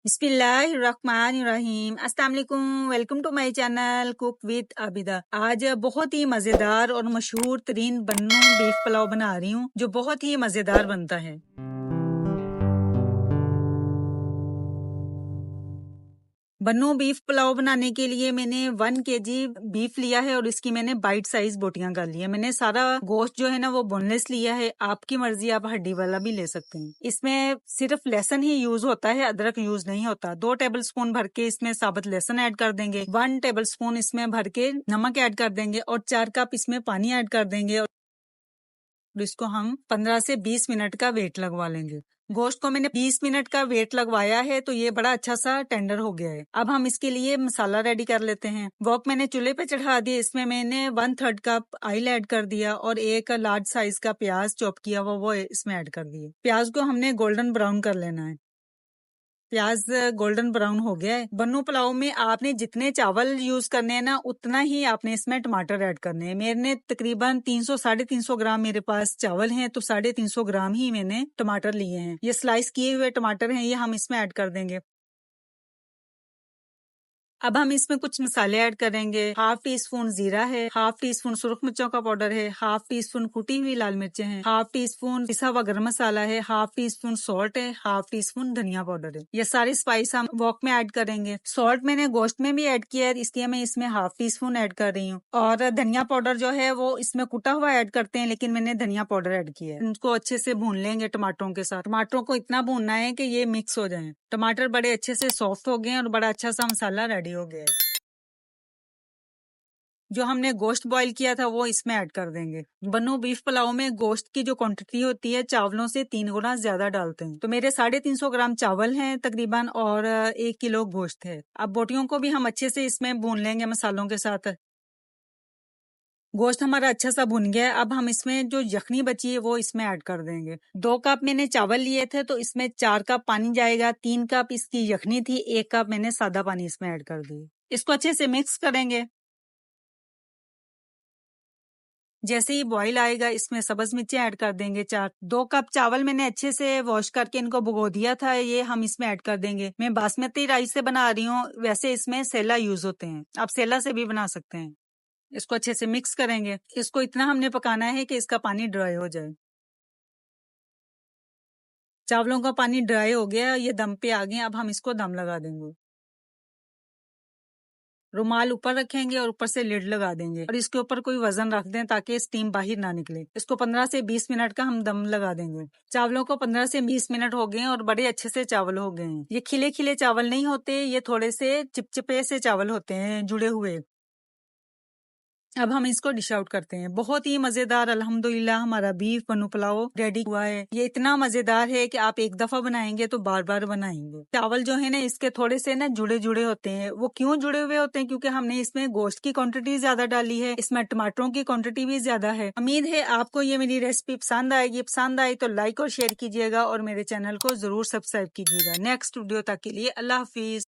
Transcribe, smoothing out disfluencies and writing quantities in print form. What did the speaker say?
बिस्मिल्लाहिर्रहमानिर्रहीम। अस्सलाम वालेकुम। Welcome to my channel cook with Abida. आज बहुत ही मजेदार और मशहूर तरीन बन्नू बीफ पुलाव बना रही हूँ जो बहुत ही मजेदार बनता है। बन्नू बीफ पुलाव बनाने के लिए मैंने 1 kg बीफ लिया है और इसकी मैंने बाइट साइज बोटियां कर ली है। मैंने सारा गोश्त जो है ना वो बोनलेस लिया है। आपकी मर्जी, आप हड्डी वाला भी ले सकते हैं। इसमें सिर्फ लहसुन ही यूज होता है, अदरक यूज नहीं होता। 2 टेबल स्पून भर के इसमें साबुत लहसुन ऐड कर देंगे। 1 टेबल स्पून इसमें भर के नमक ऐड कर देंगे और 4 कप इसमें पानी ऐड कर देंगे और इसको हम 15 से 20 मिनट का वेट लगवा लेंगे। गोश्त को मैंने 20 मिनट का वेट लगवाया है तो ये बड़ा अच्छा सा टेंडर हो गया है। अब हम इसके लिए मसाला रेडी कर लेते हैं। वॉक मैंने चूल्हे पे चढ़ा दिया। इसमें मैंने 1/3 कप ऑयल ऐड कर दिया और एक लार्ज साइज का प्याज चॉप किया हुआ वो इसमें ऐड कर दिए। प्याज को हमने गोल्डन ब्राउन कर लेना है। प्याज गोल्डन ब्राउन हो गया है। बन्नू पुलाव में आपने जितने चावल यूज करने हैं ना उतना ही आपने इसमें टमाटर ऐड करने हैं। मैंने तकरीबन 300-350 ग्राम मेरे पास चावल हैं तो 350 ग्राम ही मैंने टमाटर लिए हैं। ये स्लाइस किए हुए टमाटर हैं, ये हम इसमें ऐड कर देंगे। अब हम इसमें कुछ मसाले ऐड करेंगे। 1/2 टीस्पून जीरा है, 1/2 टीस्पून सुरख मिर्चों का पाउडर है, 1/2 टीस्पून कुटी हुई लाल मिर्चें हैं, 1/2 टीस्पून पिसा हुआ गरम मसाला है, 1/2 टीस्पून सॉल्ट है, 1/2 टीस्पून धनिया पाउडर है। ये सारे स्पाइस हम वॉक में ऐड करेंगे। सॉल्ट मैंने गोश्त में भी ऐड किया है इसलिए मैं इसमें 1/2 टीस्पून ऐड कर रही हूँ। और धनिया पाउडर जो है वो इसमें कुटा हुआ ऐड करते हैं लेकिन मैंने धनिया पाउडर ऐड किया है। इनको अच्छे से भून लेंगे टमाटरों के साथ। टमाटरों को इतना भूनना है कि ये मिक्स हो जाए। टमाटर बड़े अच्छे से सॉफ्ट हो गए हैं और बड़ा अच्छा सा मसाला रेडी हो गया है। जो हमने गोश्त बॉईल किया था वो इसमें ऐड कर देंगे। बन्नू बीफ पुलाव में गोश्त की जो क्वांटिटी होती है चावलों से 3 गुना ज्यादा डालते हैं। तो मेरे 350 ग्राम चावल हैं तकरीबन और 1 किलो गोश्त है। अब बोटियों को भी हम अच्छे से इसमें भून लेंगे मसालों के साथ। गोश्त हमारा अच्छा सा भुन गया है। अब हम इसमें जो यखनी बची है वो इसमें ऐड कर देंगे। 2 कप मैंने चावल लिए थे तो इसमें 4 कप पानी जाएगा। 3 कप इसकी यखनी थी, 1 कप मैंने सादा पानी इसमें ऐड कर दिया। इसको अच्छे से मिक्स करेंगे। जैसे ही बॉईल आएगा इसमें सब्ज मिर्चें ऐड कर देंगे 4। 2 कप चावल मैंने अच्छे से वॉश करके इनको भिगो दिया था, ये हम इसमें ऐड कर देंगे। मैं बासमती राइस से बना रही हूँ, वैसे इसमें सेला यूज होते हैं, आप सेला से भी बना सकते हैं। इसको अच्छे से मिक्स करेंगे। इसको इतना हमने पकाना है कि इसका पानी ड्राई हो जाए। चावलों का पानी ड्राई हो गया, ये दम पे आ गए। अब हम इसको दम लगा देंगे। रुमाल ऊपर रखेंगे और ऊपर से लिड लगा देंगे और इसके ऊपर कोई वजन रख दें ताकि स्टीम बाहर ना निकले। इसको 15 से 20 मिनट का हम दम लगा देंगे। चावलों को 15 से 20 मिनट हो गए और बड़े अच्छे से चावल हो गए हैं। ये खिले खिले चावल नहीं होते, ये थोड़े से चिपचिपे से चावल होते हैं, जुड़े हुए। अब हम इसको डिश आउट करते हैं। बहुत ही मजेदार अल्हम्दुलिल्लाह हमारा बीफ बन्नू पुलाव रेडी हुआ है। ये इतना मजेदार है कि आप एक दफा बनाएंगे तो बार बार बनाएंगे। चावल जो है ना इसके थोड़े से ना जुड़े जुड़े होते हैं। वो क्यों जुड़े हुए होते हैं? क्योंकि हमने इसमें गोश्त की क्वांटिटी ज्यादा डाली है, इसमें टमाटरों की क्वांटिटी भी ज्यादा है। उम्मीद है आपको ये मेरी रेसिपी पसंद आएगी। पसंद आई तो लाइक और शेयर कीजिएगा और मेरे चैनल को जरूर सब्सक्राइब कीजिएगा। नेक्स्ट वीडियो तक के लिए अल्लाह हाफिज।